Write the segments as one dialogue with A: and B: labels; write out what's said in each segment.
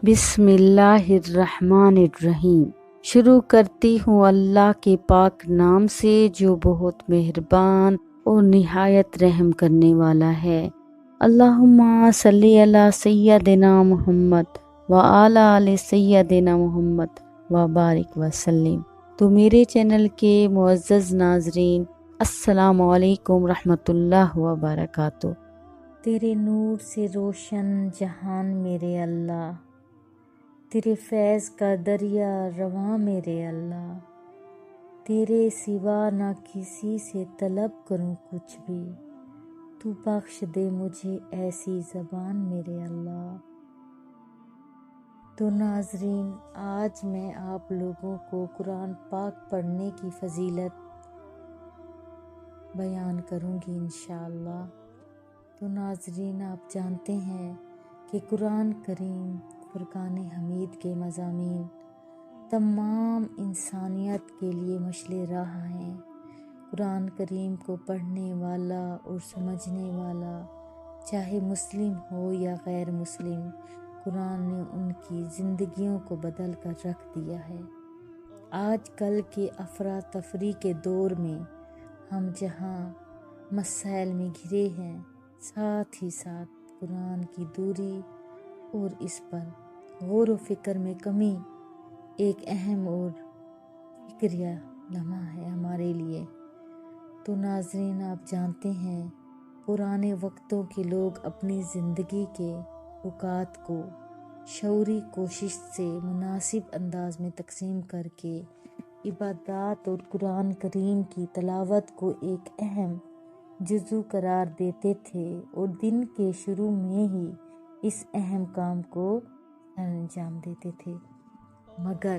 A: بسم اللہ الرحمن الرحیم۔ شروع کرتی ہوں اللہ کے پاک نام سے جو بہت مہربان اور نہایت رحم کرنے والا ہے۔ اللہم صلی علی سیدنا محمد وعلی آل سیدنا محمد وبارک وسلم۔ تو میرے چینل کے معزز ناظرین، السلام علیکم رحمۃ اللہ وبرکاتہ۔ تیرے نور سے روشن جہان میرے اللہ، تیرے فیض کا دریا رواں میرے اللہ، تیرے سوا نہ کسی سے طلب کروں کچھ بھی، تو بخش دے مجھے ایسی زبان میرے اللہ۔ تو ناظرین، آج میں آپ لوگوں کو قرآن پاک پڑھنے کی فضیلت بیان کروں گی انشاءاللہ۔ تو ناظرین، آپ جانتے ہیں کہ قرآن کریم فرقان حمید کے مضامین تمام انسانیت کے لیے مشعل راہ ہیں۔ قرآن کریم کو پڑھنے والا اور سمجھنے والا، چاہے مسلم ہو یا غیر مسلم، قرآن نے ان کی زندگیوں کو بدل کر رکھ دیا ہے۔ آج کل کے افراتفری کے دور میں ہم جہاں مسائل میں گھرے ہیں، ساتھ ہی ساتھ قرآن کی دوری اور اس پر غور و فکر میں کمی ایک اہم اور فکریہ لمحہ ہے ہمارے لیے۔ تو ناظرین، آپ جانتے ہیں پرانے وقتوں کے لوگ اپنی زندگی کے اوقات کو شعوری کوشش سے مناسب انداز میں تقسیم کر کے عبادات اور قرآن کریم کی تلاوت کو ایک اہم جزو قرار دیتے تھے اور دن کے شروع میں ہی اس اہم کام کو انجام دیتے تھے۔ مگر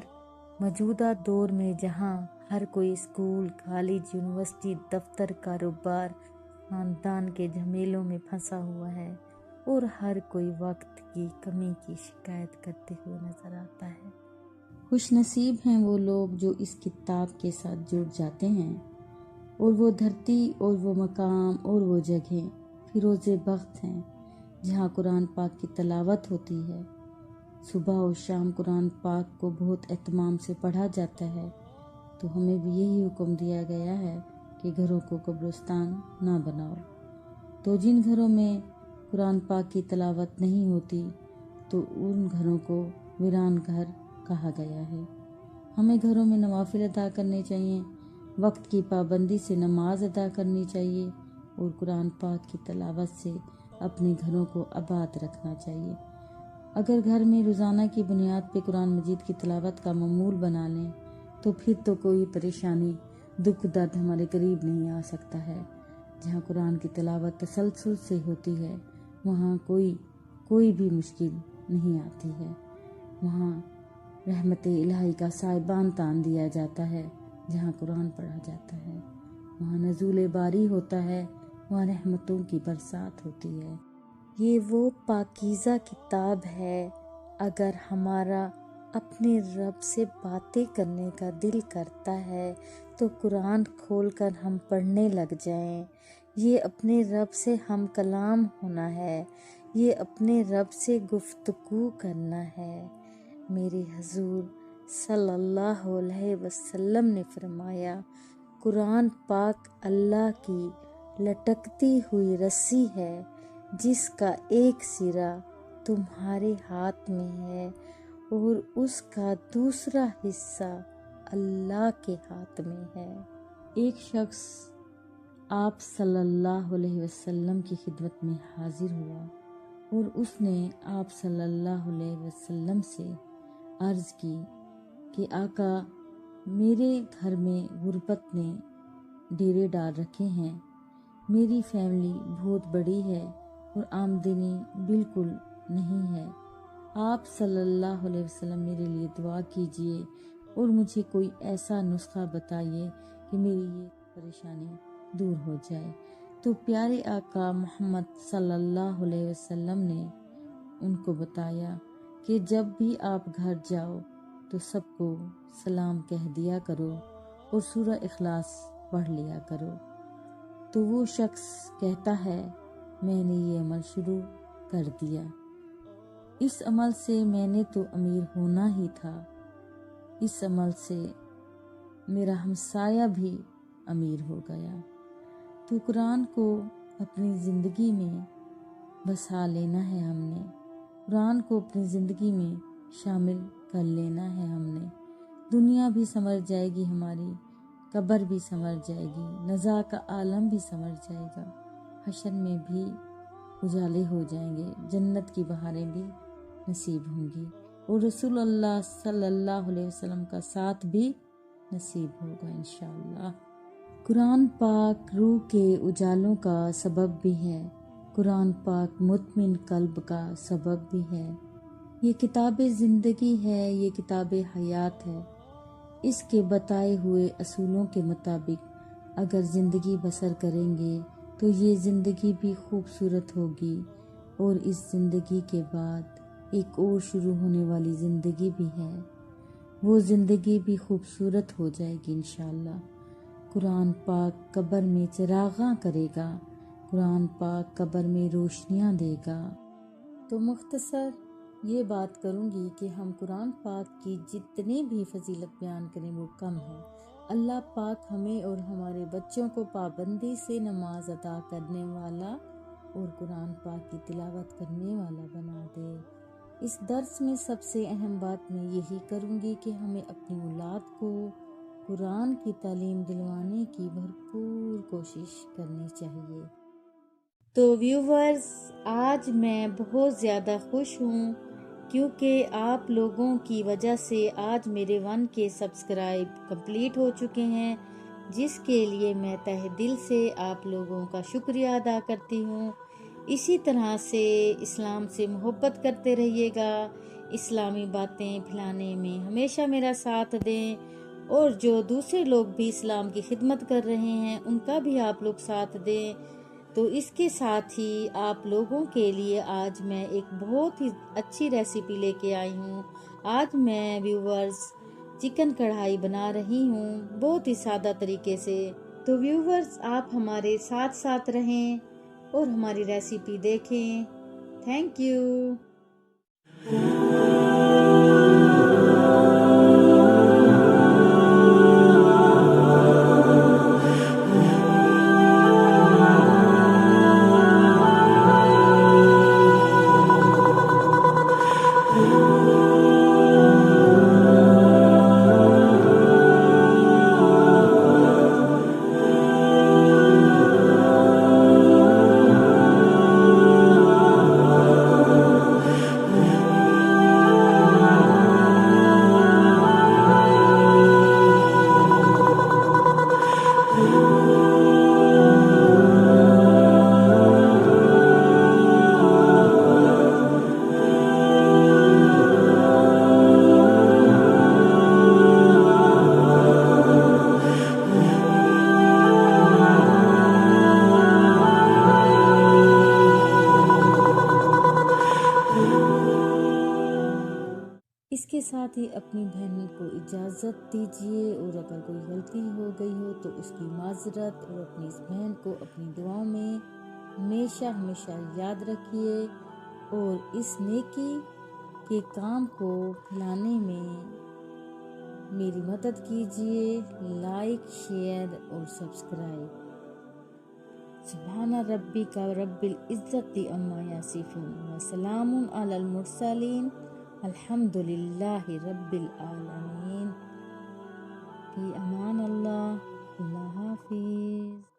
A: موجودہ دور میں جہاں ہر کوئی اسکول، کالج، یونیورسٹی، دفتر، کاروبار، خاندان کے جھمیلوں میں پھنسا ہوا ہے اور ہر کوئی وقت کی کمی کی شکایت کرتے ہوئے نظر آتا ہے۔ خوش نصیب ہیں وہ لوگ جو اس کتاب کے ساتھ جڑ جاتے ہیں، اور وہ دھرتی اور وہ مقام اور وہ جگہیں فیروز بخت ہیں جہاں قرآن پاک کی تلاوت ہوتی ہے۔ صبح و شام قرآن پاک کو بہت اہتمام سے پڑھا جاتا ہے، تو ہمیں بھی یہی حکم دیا گیا ہے کہ گھروں کو قبرستان نہ بناؤ۔ تو جن گھروں میں قرآن پاک کی تلاوت نہیں ہوتی تو ان گھروں کو ویران گھر کہا گیا ہے۔ ہمیں گھروں میں نوافل ادا کرنے چاہیے، وقت کی پابندی سے نماز ادا کرنی چاہیے اور قرآن پاک کی تلاوت سے اپنے گھروں کو آباد رکھنا چاہیے۔ اگر گھر میں روزانہ کی بنیاد پہ قرآن مجید کی تلاوت کا معمول بنا لیں تو پھر تو کوئی پریشانی، دکھ درد ہمارے قریب نہیں آ سکتا ہے۔ جہاں قرآن کی تلاوت تسلسل سے ہوتی ہے وہاں کوئی بھی مشکل نہیں آتی ہے۔ وہاں رحمت الہی کا سائبان تان دیا جاتا ہے۔ جہاں قرآن پڑھا جاتا ہے وہاں نزول باری ہوتا ہے، وہاں رحمتوں کی برسات ہوتی ہے۔ یہ وہ پاکیزہ کتاب ہے، اگر ہمارا اپنے رب سے باتیں کرنے کا دل کرتا ہے تو قرآن کھول کر ہم پڑھنے لگ جائیں۔ یہ اپنے رب سے ہم کلام ہونا ہے، یہ اپنے رب سے گفتگو کرنا ہے۔ میرے حضور صلی اللہ علیہ وسلم نے فرمایا، قرآن پاک اللہ کی لٹکتی ہوئی رسی ہے جس کا ایک سرا تمہارے ہاتھ میں ہے اور اس کا دوسرا حصہ اللہ کے ہاتھ میں ہے۔ ایک شخص آپ صلی اللہ علیہ وسلم کی خدمت میں حاضر ہوا اور اس نے آپ صلی اللہ علیہ وسلم سے عرض کی کہ آقا، میرے گھر میں غربت نے ڈیرے ڈال رکھے ہیں، میری فیملی بہت بڑی ہے اور آمدنی بالکل نہیں ہے۔ آپ صلی اللہ علیہ وسلم میرے لیے دعا کیجئے اور مجھے کوئی ایسا نسخہ بتائیے کہ میری یہ پریشانی دور ہو جائے۔ تو پیارے آقا محمد صلی اللہ علیہ وسلم نے ان کو بتایا کہ جب بھی آپ گھر جاؤ تو سب کو سلام کہہ دیا کرو اور سورہ اخلاص پڑھ لیا کرو۔ تو وہ شخص کہتا ہے، میں نے یہ عمل شروع کر دیا۔ اس عمل سے میں نے تو امیر ہونا ہی تھا، اس عمل سے میرا ہمسایہ بھی امیر ہو گیا۔ تو قرآن کو اپنی زندگی میں بسا لینا ہے ہم نے، قرآن کو اپنی زندگی میں شامل کر لینا ہے ہم نے۔ دنیا بھی سنور جائے گی ہماری، قبر بھی سنور جائے گی، نزاع کا عالم بھی سنور جائے گا، حشر میں بھی اجالے ہو جائیں گے، جنت کی بہاریں بھی نصیب ہوں گی، اور رسول اللہ صلی اللہ علیہ وسلم کا ساتھ بھی نصیب ہوگا انشاءاللہ۔ قرآن پاک روح کے اجالوں کا سبب بھی ہے، قرآن پاک مطمئن قلب کا سبب بھی ہے۔ یہ کتاب زندگی ہے، یہ کتاب حیات ہے۔ اس کے بتائے ہوئے اصولوں کے مطابق اگر زندگی بسر کریں گے تو یہ زندگی بھی خوبصورت ہوگی، اور اس زندگی کے بعد ایک اور شروع ہونے والی زندگی بھی ہے، وہ زندگی بھی خوبصورت ہو جائے گی انشاءاللہ۔ قرآن پاک قبر میں چراغاں کرے گا، قرآن پاک قبر میں روشنیاں دے گا۔ تو مختصر یہ بات کروں گی کہ ہم قرآن پاک کی جتنی بھی فضیلت بیان کریں وہ کم ہے۔ اللہ پاک ہمیں اور ہمارے بچوں کو پابندی سے نماز ادا کرنے والا اور قرآن پاک کی تلاوت کرنے والا بنا دے۔ اس درس میں سب سے اہم بات میں یہی کروں گی کہ ہمیں اپنی اولاد کو قرآن کی تعلیم دلوانے کی بھرپور کوشش کرنی چاہیے۔ تو ویورز، آج میں بہت زیادہ خوش ہوں کیونکہ آپ لوگوں کی وجہ سے آج میرے 1K سبسکرائب کمپلیٹ ہو چکے ہیں، جس کے لیے میں تہہ دل سے آپ لوگوں کا شکریہ ادا کرتی ہوں۔ اسی طرح سے اسلام سے محبت کرتے رہیے گا، اسلامی باتیں پھیلانے میں ہمیشہ میرا ساتھ دیں، اور جو دوسرے لوگ بھی اسلام کی خدمت کر رہے ہیں ان کا بھی آپ لوگ ساتھ دیں۔ تو اس کے ساتھ ہی آپ لوگوں کے لیے آج میں ایک بہت ہی اچھی ریسیپی لے کے آئی ہوں۔ آج میں ویورز چکن کڑھائی بنا رہی ہوں بہت ہی سادہ طریقے سے۔ تو ویورز آپ ہمارے ساتھ ساتھ رہیں اور ہماری ریسیپی دیکھیں۔ Thank you. اس کے ساتھ ہی اپنی بہن کو اجازت دیجیے، اور اگر کوئی غلطی ہو گئی ہو تو اس کی معذرت، اور اپنی اس بہن کو اپنی دعاؤں میں ہمیشہ ہمیشہ یاد رکھیے، اور اس نیکی کے کام کو پھیلانے میں میری مدد کیجیے۔ لائک، شیئر اور سبسکرائب۔ سبحان ربک رب العزت عما یصفون وسلام علی المرسلین الحمد للہ رب العالمین۔ فی امان اللہ، اللہ حافظ۔